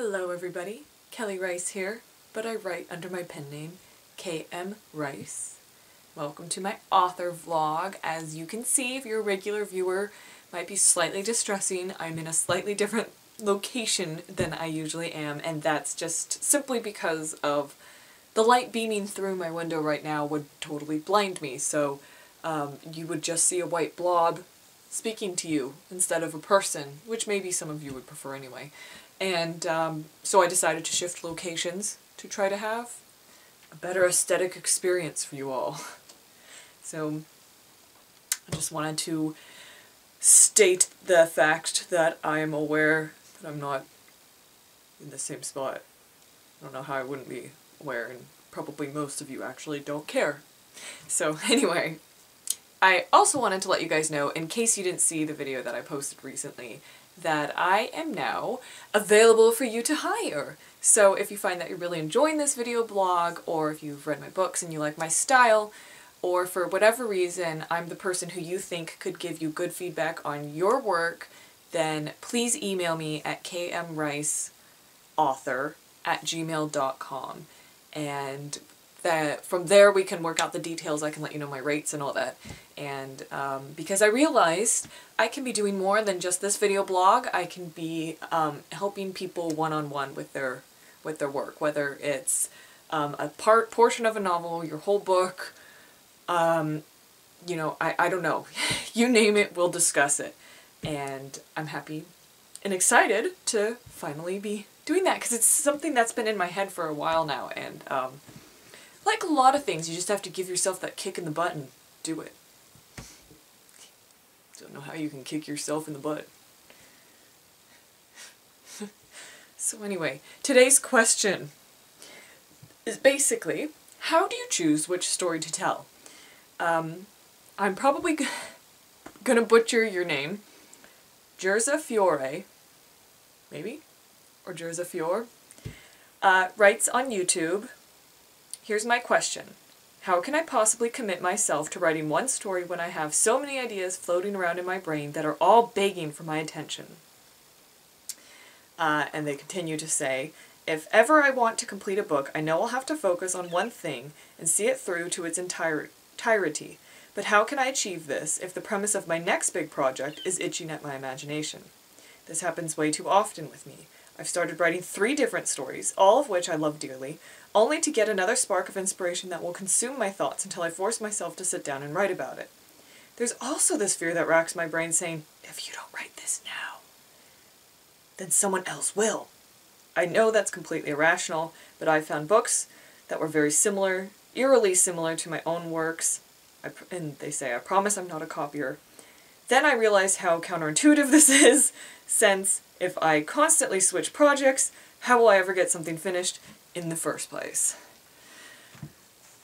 Hello everybody, Kelly Rice here, but I write under my pen name, KM Rice. Welcome to my author vlog. As you can see, if you're a regular viewer, might be slightly distressing. I'm in a slightly different location than I usually am, and that's just simply because of the light beaming through my window right now would totally blind me, so you would just see a white blob speaking to you instead of a person, which maybe some of you would prefer anyway. And so I decided to shift locations to try to have a better aesthetic experience for you all. So I just wanted to state the fact that I am aware that I'm not in the same spot. I don't know how I wouldn't be aware, and probably most of you actually don't care. So anyway, I also wanted to let you guys know, in case you didn't see the video that I posted recently, that I am now available for you to hire. So if you find that you're really enjoying this video blog, or if you've read my books and you like my style, or for whatever reason I'm the person who you think could give you good feedback on your work, then please email me at kmriceauthor@gmail.com, and from there we can work out the details. I can let you know my rates and all that. And because I realized I can be doing more than just this video blog. I can be helping people one-on-one with their work, whether it's a portion of a novel, your whole book, you know, I don't know. You name it, we'll discuss it. And I'm happy and excited to finally be doing that, because it's something that's been in my head for a while now, and like a lot of things, you just have to give yourself that kick in the butt and do it. Don't know how you can kick yourself in the butt. So anyway, today's question is basically, how do you choose which story to tell? I'm probably gonna butcher your name. Jerza Fiore, maybe? Or Jerza Fiore, writes on YouTube. Here's my question. How can I possibly commit myself to writing one story when I have so many ideas floating around in my brain that are all begging for my attention? And they continue to say, if ever I want to complete a book, I know I'll have to focus on one thing and see it through to its entirety. But how can I achieve this if the premise of my next big project is itching at my imagination? This happens way too often with me. I've started writing 3 different stories, all of which I love dearly, only to get another spark of inspiration that will consume my thoughts until I force myself to sit down and write about it. There's also this fear that racks my brain saying, if you don't write this now, then someone else will. I know that's completely irrational, but I've found books that were very similar, eerily similar to my own works, and they say, I promise I'm not a copier. Then I realized how counterintuitive this is, since if I constantly switch projects, how will I ever get something finished in the first place?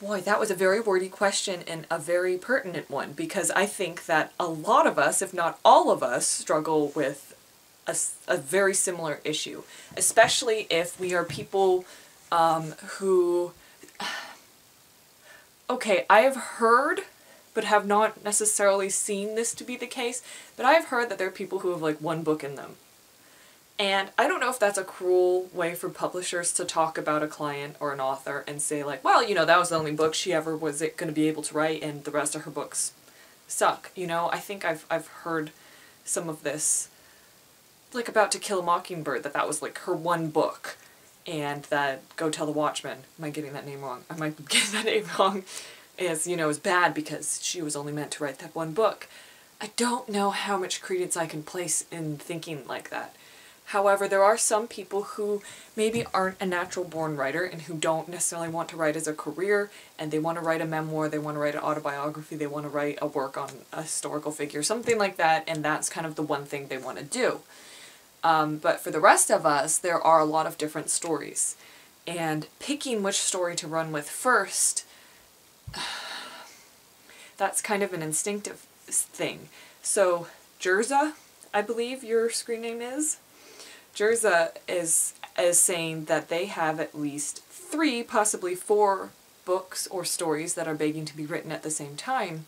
Boy, that was a very wordy question and a very pertinent one, because I think that a lot of us, if not all of us, struggle with a very similar issue, especially if we are people who... Okay, I have heard, but have not necessarily seen this to be the case, but I have heard that there are people who have like one book in them. And I don't know if that's a cruel way for publishers to talk about a client or an author and say like, well, you know, that was the only book she ever was going to be able to write and the rest of her books suck. You know, I think I've heard some of this, like about To Kill a Mockingbird, that was like her one book, and that Go Tell the Watchmen, am I getting that name wrong? I might be getting that name wrong, is, you know, is bad because she was only meant to write that one book. I don't know how much credence I can place in thinking like that. However, there are some people who maybe aren't a natural born writer and who don't necessarily want to write as a career, and they want to write a memoir, they want to write an autobiography, they want to write a work on a historical figure, something like that, and that's kind of the one thing they want to do. But for the rest of us, there are a lot of different stories, and picking which story to run with first, that's kind of an instinctive thing. So Jerza, I believe your screen name is? Jerza is saying that they have at least 3, possibly 4 books or stories that are begging to be written at the same time.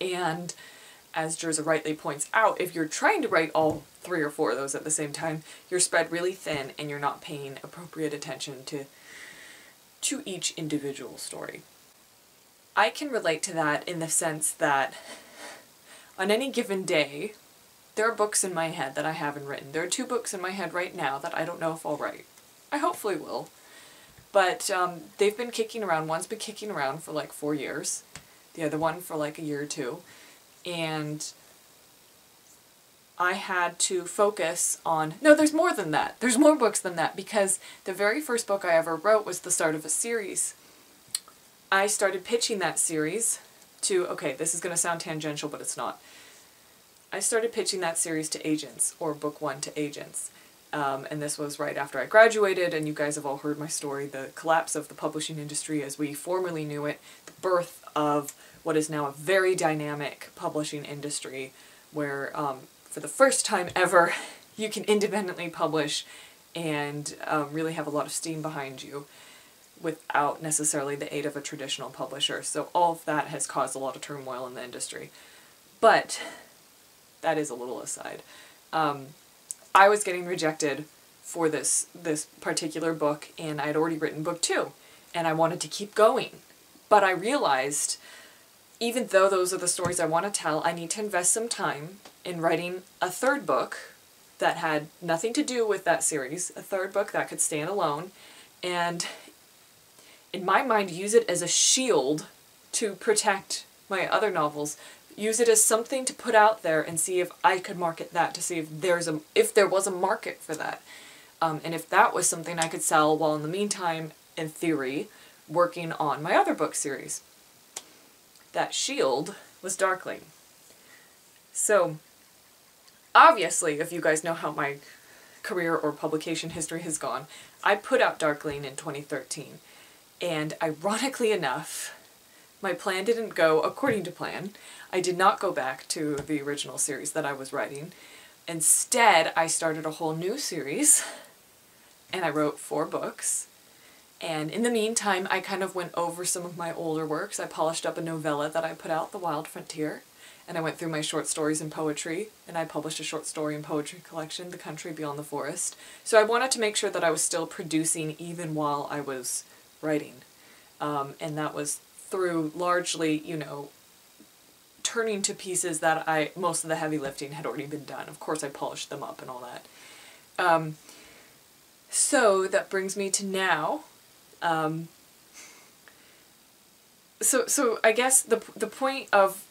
And as Jerza rightly points out, if you're trying to write all 3 or 4 of those at the same time, you're spread really thin and you're not paying appropriate attention to each individual story. I can relate to that in the sense that on any given day, there are books in my head that I haven't written. There are 2 books in my head right now that I don't know if I'll write. I hopefully will. But they've been kicking around. One's been kicking around for like 4 years. The other one for like a year or 2. And I had to focus on... No, there's more than that. There's more books than that, because the very first book I ever wrote was the start of a series. I started pitching that series to... Okay, this is going to sound tangential, but it's not. I started pitching that series to agents, or book 1 to agents. And this was right after I graduated, and you guys have all heard my story, the collapse of the publishing industry as we formerly knew it, the birth of what is now a very dynamic publishing industry where for the first time ever you can independently publish and really have a lot of steam behind you without necessarily the aid of a traditional publisher. So all of that has caused a lot of turmoil in the industry. But that is a little aside. I was getting rejected for this particular book, and I'd already written book 2, and I wanted to keep going. But I realized, even though those are the stories I want to tell, I need to invest some time in writing a 3rd book that had nothing to do with that series, a 3rd book that could stand alone, and in my mind use it as a shield to protect my other novels. Use it as something to put out there and see if I could market that, to see if there was a market for that. And if that was something I could sell while in the meantime, in theory, working on my other book series. That shield was Darkling. So, obviously, if you guys know how my career or publication history has gone, I put out Darkling in 2013. And ironically enough, my plan didn't go according to plan. I did not go back to the original series that I was writing. Instead, I started a whole new series, and I wrote 4 books. And in the meantime, I kind of went over some of my older works. I polished up a novella that I put out, The Wild Frontier, and I went through my short stories and poetry, and I published a short story and poetry collection, The Country Beyond the Forest. So I wanted to make sure that I was still producing even while I was writing. And that was through largely, you know, turning to pieces that most of the heavy lifting had already been done. Of course I polished them up and all that. So that brings me to now. So I guess the point of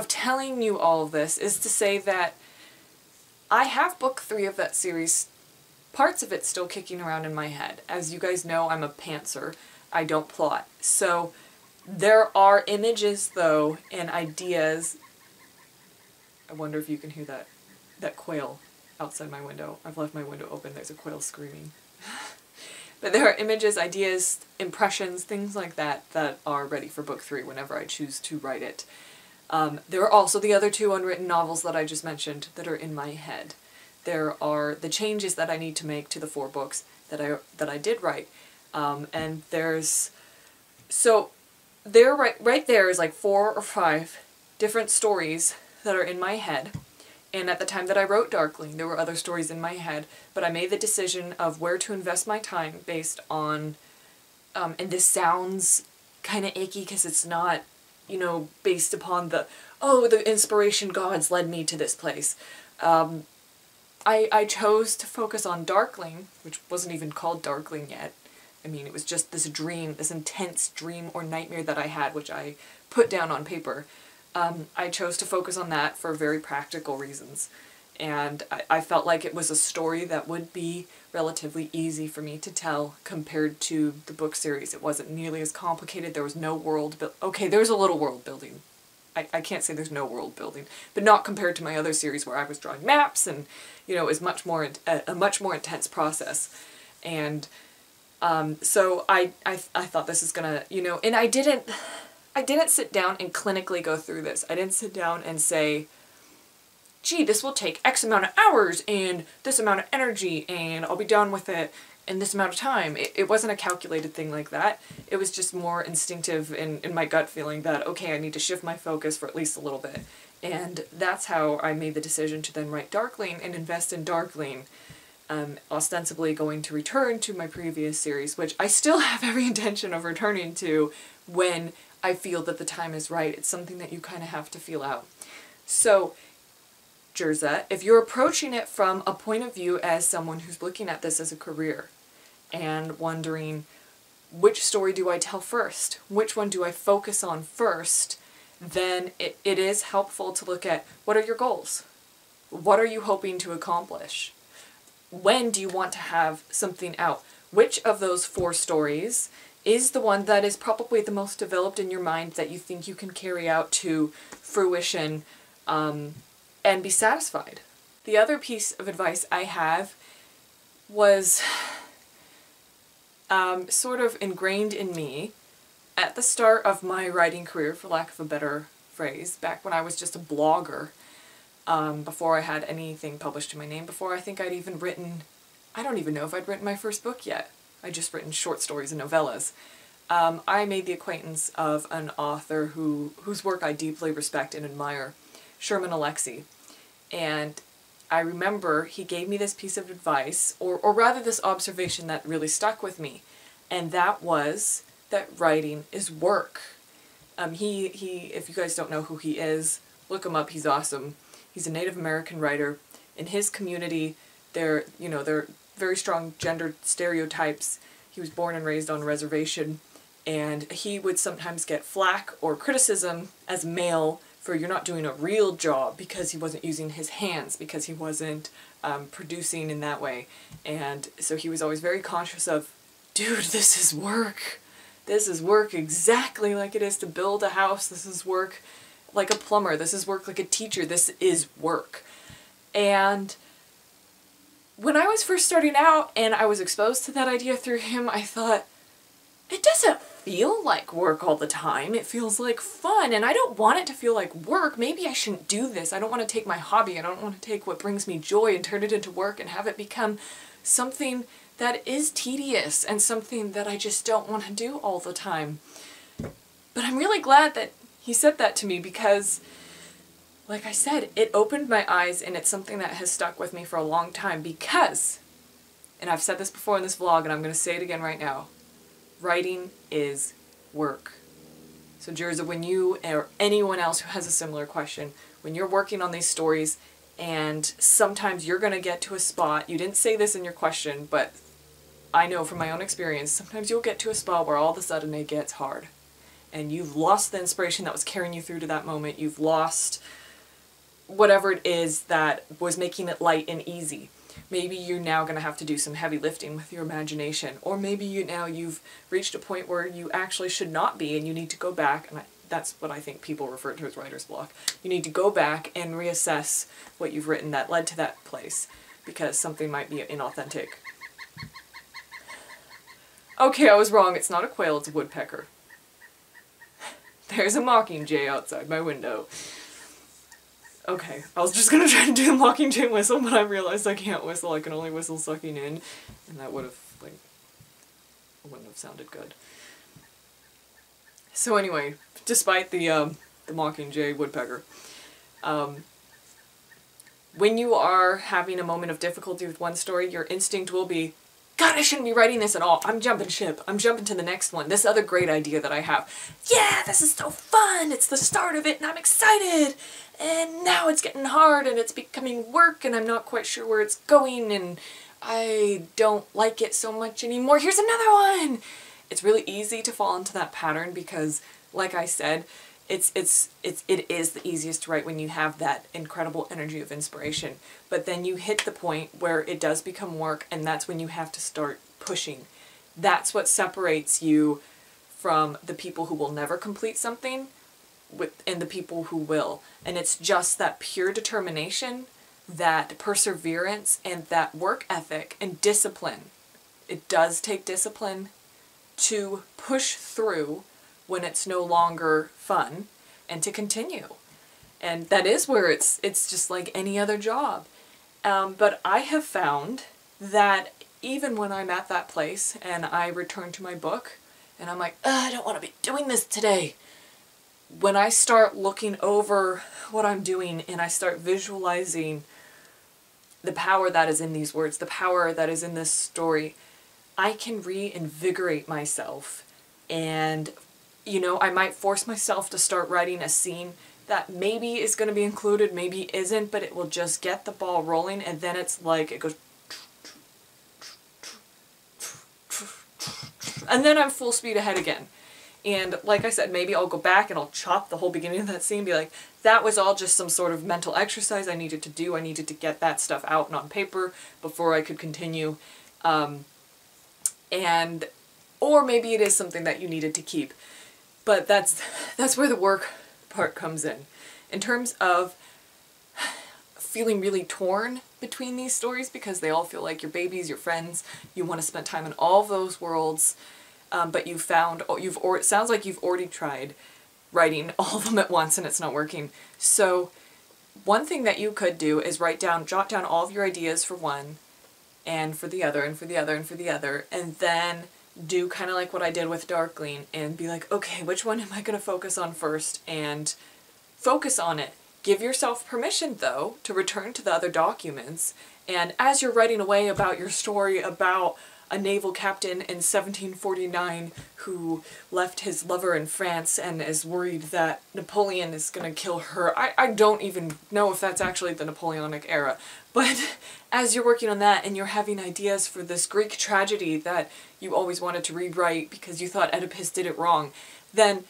telling you all of this is to say that I have book 3 of that series, parts of it still kicking around in my head. As you guys know, I'm a pantser. I don't plot. So there are images, though, and ideas. I wonder if you can hear that quail outside my window. I've left my window open. There's a quail screaming. But there are images, ideas, impressions, things like that that are ready for book 3 whenever I choose to write it. There are also the other 2 unwritten novels that I just mentioned that are in my head. There are the changes that I need to make to the 4 books that I did write. And there's... So there, right there is like 4 or 5 different stories that are in my head. And at the time that I wrote Darkling, there were other stories in my head, but I made the decision of where to invest my time based on, and this sounds kind of icky because it's not, you know, based upon the inspiration gods led me to this place. I chose to focus on Darkling, which wasn't even called Darkling yet. I mean, it was just this dream, this intense dream or nightmare that I had, which I put down on paper. I chose to focus on that for very practical reasons. And I felt like it was a story that would be relatively easy for me to tell compared to the book series. It wasn't nearly as complicated. There was no world okay, there's a little world building. I can't say there's no world building, but not compared to my other series where I was drawing maps and, you know, it was much more a much more intense process. And so I thought this is gonna, you know, and I didn't sit down and clinically go through this. I didn't sit down and say, gee, this will take X amount of hours and this amount of energy and I'll be done with it in this amount of time. It wasn't a calculated thing like that. It was just more instinctive in my gut feeling that, okay, I need to shift my focus for at least a little bit. And that's how I made the decision to then write Darkling and invest in Darkling, ostensibly going to return to my previous series, which I still have every intention of returning to when I feel that the time is right. It's something that you kind of have to feel out. So, Jerza, if you're approaching it from a point of view as someone who's looking at this as a career and wondering, which story do I tell first? Which one do I focus on first? Then it is helpful to look at, what are your goals? What are you hoping to accomplish? When do you want to have something out? Which of those 4 stories is the one that is probably the most developed in your mind that you think you can carry out to fruition and be satisfied? The other piece of advice I have was sort of ingrained in me at the start of my writing career, for lack of a better phrase, back when I was just a blogger, before I had anything published to my name, before I think I'd even written, I don't even know if I'd written my first book yet. I'd just written short stories and novellas. I made the acquaintance of an author whose work I deeply respect and admire, Sherman Alexie. And I remember he gave me this piece of advice, or rather this observation that really stuck with me, and that was that writing is work. If you guys don't know who he is, look him up, he's awesome. He's a Native American writer. In his community, there are very strong gender stereotypes. He was born and raised on a reservation, and he would sometimes get flack or criticism as male for you're not doing a real job because he wasn't using his hands, because he wasn't producing in that way. And so he was always very conscious of, dude, this is work. This is work exactly like it is to build a house. This is work like a plumber. This is work like a teacher. This is work. And when I was first starting out and I was exposed to that idea through him, I thought, it doesn't feel like work all the time. It feels like fun, and I don't want it to feel like work. Maybe I shouldn't do this. I don't want to take my hobby. I don't want to take what brings me joy and turn it into work and have it become something that is tedious and something that I just don't want to do all the time. But I'm really glad that he said that to me because, like I said, it opened my eyes, and it's something that has stuck with me for a long time because, and I've said this before in this vlog and I'm going to say it again right now, writing is work. So Jerza, when you or anyone else who has a similar question, when you're working on these stories and sometimes you're going to get to a spot, you didn't say this in your question, but I know from my own experience, sometimes you'll get to a spot where all of a sudden it gets hard. And you've lost the inspiration that was carrying you through to that moment. You've lost whatever it is that was making it light and easy. Maybe you're now going to have to do some heavy lifting with your imagination. Or maybe you've reached a point where you actually should not be and you need to go back, and that's what I think people refer to as writer's block. You need to go back and reassess what you've written that led to that place because something might be inauthentic. Okay, I was wrong. It's not a quail, it's a woodpecker. There's a mockingjay outside my window. Okay, I was just gonna try to do the mockingjay whistle, but I realized I can't whistle. I can only whistle sucking in, and that wouldn't have sounded good. So anyway, despite the mockingjay woodpecker, when you are having a moment of difficulty with one story, your instinct will be, God, I shouldn't be writing this at all. I'm jumping ship. I'm jumping to the next one. This other great idea that I have. Yeah, this is so fun. It's the start of it and I'm excited. And now it's getting hard and it's becoming work and I'm not quite sure where it's going and I don't like it so much anymore. Here's another one. It's really easy to fall into that pattern because, like I said, it is the easiest to write when you have that incredible energy of inspiration. But then you hit the point where it does become work, and that's when you have to start pushing. That's what separates you from the people who will never complete something and the people who will. And it's just that pure determination, that perseverance, and that work ethic and discipline. It does take discipline to push through when it's no longer fun and to continue. And that is where it's just like any other job. But I have found that even when I'm at that place and I return to my book and I'm like, I don't want to be doing this today, when I start looking over what I'm doing and I start visualizing the power that is in these words, the power that is in this story, I can reinvigorate myself. And, you know, I might force myself to start writing a scene that maybe is going to be included, maybe isn't, but it will just get the ball rolling, and then it's like, it goes, and then I'm full speed ahead again. And like I said, maybe I'll go back and I'll chop the whole beginning of that scene and be like, that was all just some sort of mental exercise I needed to do. I needed to get that stuff out and on paper before I could continue. Or maybe it is something that you needed to keep. But that's where the work part comes in. In terms of feeling really torn between these stories, because they all feel like your babies, your friends, you want to spend time in all of those worlds. But it sounds like you've already tried writing all of them at once and it's not working. So one thing that you could do is jot down all of your ideas for one, and for the other, and for the other, and for the other, and then do kind of like what I did with Darkling and be like, okay, which one am I going to focus on first? And focus on it. Give yourself permission, though, to return to the other documents, and as you're writing away about your story about a naval captain in 1749 who left his lover in France and is worried that Napoleon is going to kill her. I don't even know if that's actually the Napoleonic era. But as you're working on that and you're having ideas for this Greek tragedy that you always wanted to rewrite because you thought Oedipus did it wrong, then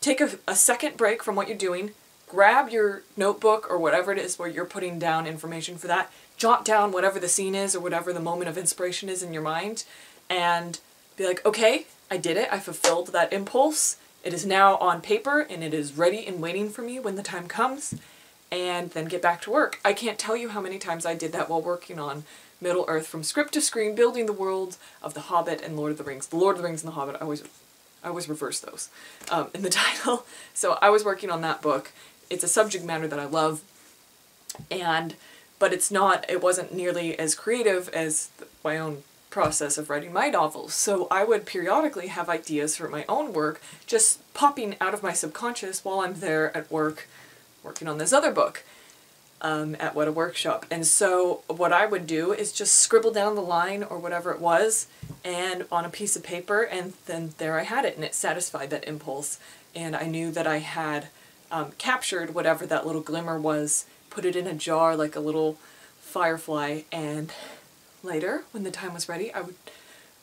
take a second break from what you're doing, grab your notebook or whatever it is where you're putting down information for that, jot down whatever the scene is or whatever the moment of inspiration is in your mind, and be like, okay, I did it, I fulfilled that impulse, it is now on paper and it is ready and waiting for me when the time comes, and then get back to work. I can't tell you how many times I did that while working on Middle-earth, from script to screen, building the world of The Hobbit and Lord of the Rings. The Lord of the Rings and The Hobbit, I always reverse those in the title. So I was working on that book. It's a subject matter that I love, but it wasn't nearly as creative as my own process of writing my novels. So I would periodically have ideas for my own work just popping out of my subconscious while I'm there at work working on this other book at What a Workshop. And so what I would do is just scribble down the line or whatever it was and on a piece of paper, and then there I had it, and it satisfied that impulse. And I knew that I had captured whatever that little glimmer was, put it in a jar like a little firefly, and later, when the time was ready, I would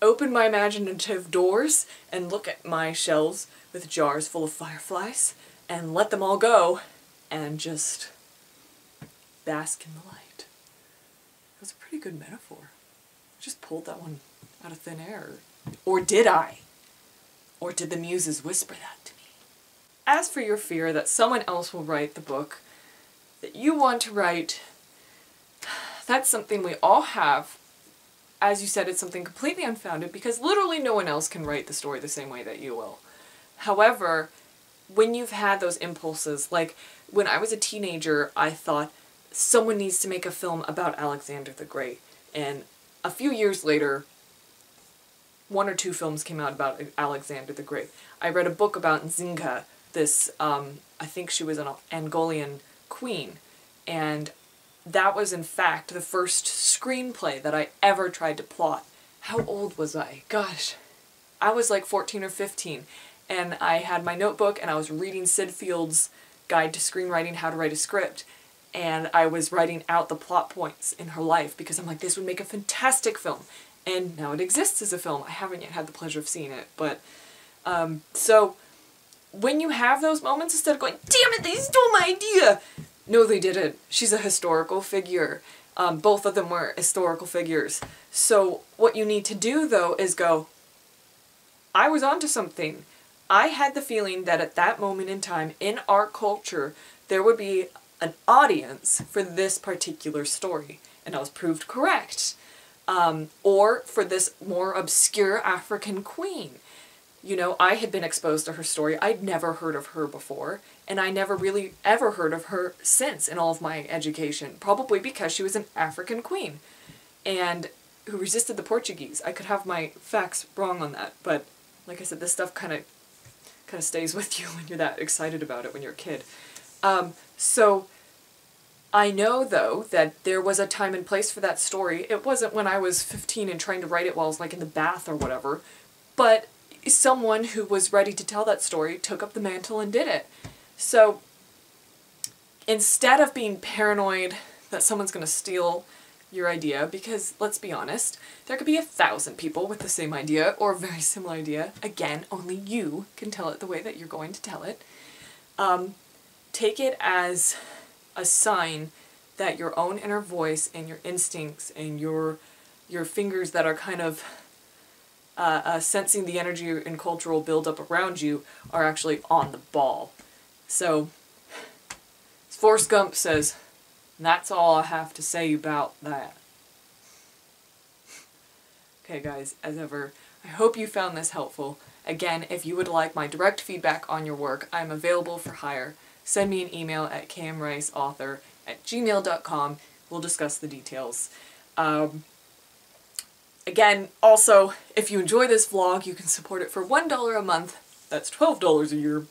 open my imaginative doors and look at my shelves with jars full of fireflies and let them all go and just bask in the light. That was a pretty good metaphor. I just pulled that one out of thin air. Or did I? Or did the muses whisper that to me? As for your fear that someone else will write the book that you want to write, that's something we all have. As you said, it's something completely unfounded because literally no one else can write the story the same way that you will. However, when you've had those impulses, like when I was a teenager, I thought someone needs to make a film about Alexander the Great. And a few years later, 1 or 2 films came out about Alexander the Great. I read a book about Nzinga, this, I think she was an Angolan queen, and that was in fact the first screenplay that I ever tried to plot. How old was I? Gosh, I was like 14 or 15, and I had my notebook and I was reading Sid Field's Guide to Screenwriting, How to Write a Script, and I was writing out the plot points in her life because I'm like, this would make a fantastic film. And now it exists as a film. I haven't yet had the pleasure of seeing it, but so when you have those moments, instead of going, damn it, they stole my idea! No, they didn't. She's a historical figure. Both of them were historical figures. So what you need to do, though, is go, I was onto something. I had the feeling that at that moment in time, in our culture, there would be an audience for this particular story. And I was proved correct. Or for this more obscure African queen. You know, I had been exposed to her story. I'd never heard of her before, and I never really ever heard of her since in all of my education, probably because she was an African queen and who resisted the Portuguese. I could have my facts wrong on that, but like I said, this stuff kind of kind of stays with you when you're that excited about it when you're a kid. So I know, though, that there was a time and place for that story. It wasn't when I was 15 and trying to write it while I was, like, in the bath or whatever, but someone who was ready to tell that story took up the mantle and did it. So instead of being paranoid that someone's going to steal your idea, because let's be honest, there could be 1,000 people with the same idea or a very similar idea. Again, only you can tell it the way that you're going to tell it. Take it as a sign that your own inner voice and your instincts and your fingers that are kind of sensing the energy and cultural buildup around you are actually on the ball. So, Forrest Gump says, that's all I have to say about that. Okay guys, as ever, I hope you found this helpful. Again, if you would like my direct feedback on your work, I'm available for hire. Send me an email at kmriceauthor@gmail.com. We'll discuss the details. Again, also, if you enjoy this vlog, you can support it for $1 a month. That's $12 a year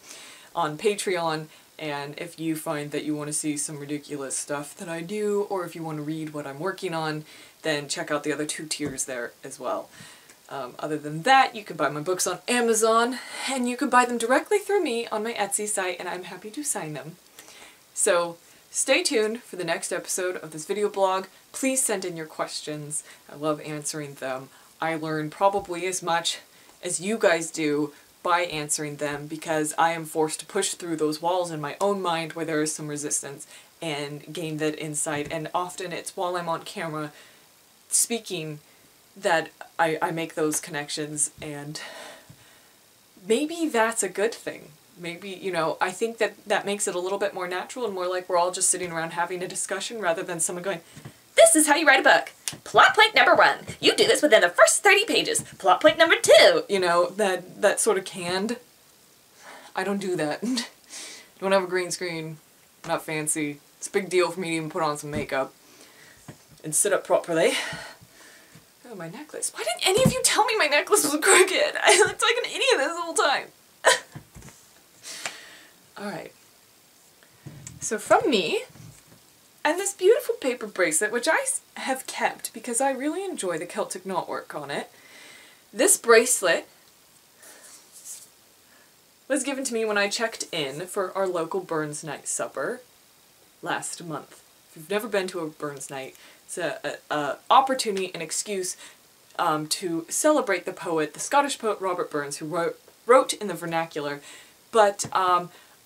on Patreon. And if you find that you want to see some ridiculous stuff that I do, or if you want to read what I'm working on, then check out the other 2 tiers there as well. Other than that, you can buy my books on Amazon, and you can buy them directly through me on my Etsy site, and I'm happy to sign them. So stay tuned for the next episode of this video blog. Please send in your questions. I love answering them. I learn probably as much as you guys do by answering them, because I am forced to push through those walls in my own mind where there is some resistance and gain that insight. And often it's while I'm on camera speaking that I make those connections, and maybe that's a good thing. Maybe, you know, I think that makes it a little bit more natural and more like we're all just sitting around having a discussion rather than someone going, "This is how you write a book. Plot point number 1. You do this within the first 30 pages. Plot point number 2. You know, that sort of canned. I don't do that. Don't have a green screen. Not fancy. It's a big deal for me to even put on some makeup and sit up properly. Oh, my necklace. Why didn't any of you tell me my necklace was crooked? I looked like an idiot this whole time. Alright. So from me, and this beautiful paper bracelet, which I have kept because I really enjoy the Celtic knotwork on it. This bracelet was given to me when I checked in for our local Burns Night supper last month. If you've never been to a Burns Night, it's an opportunity, an excuse to celebrate the poet, the Scottish poet Robert Burns, who wrote in the vernacular, but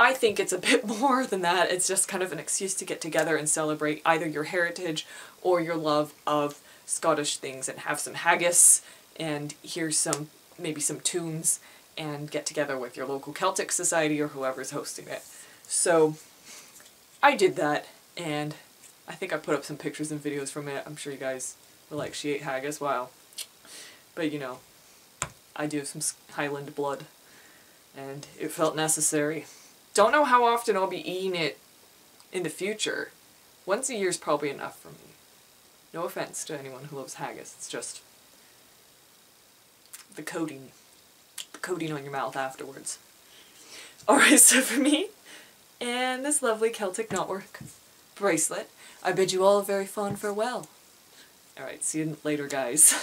I think it's a bit more than that. It's just kind of an excuse to get together and celebrate either your heritage or your love of Scottish things, and have some haggis and hear maybe some tunes and get together with your local Celtic society or whoever's hosting it. So I did that, and I think I put up some pictures and videos from it. I'm sure you guys were like, she ate haggis, wow. But you know, I do have some Highland blood, and it felt necessary. Don't know how often I'll be eating it in the future. Once a year is probably enough for me. No offense to anyone who loves haggis, it's just the coating on your mouth afterwards. Alright, so for me, and this lovely Celtic knotwork bracelet, I bid you all a very fond farewell. Alright, see you later, guys.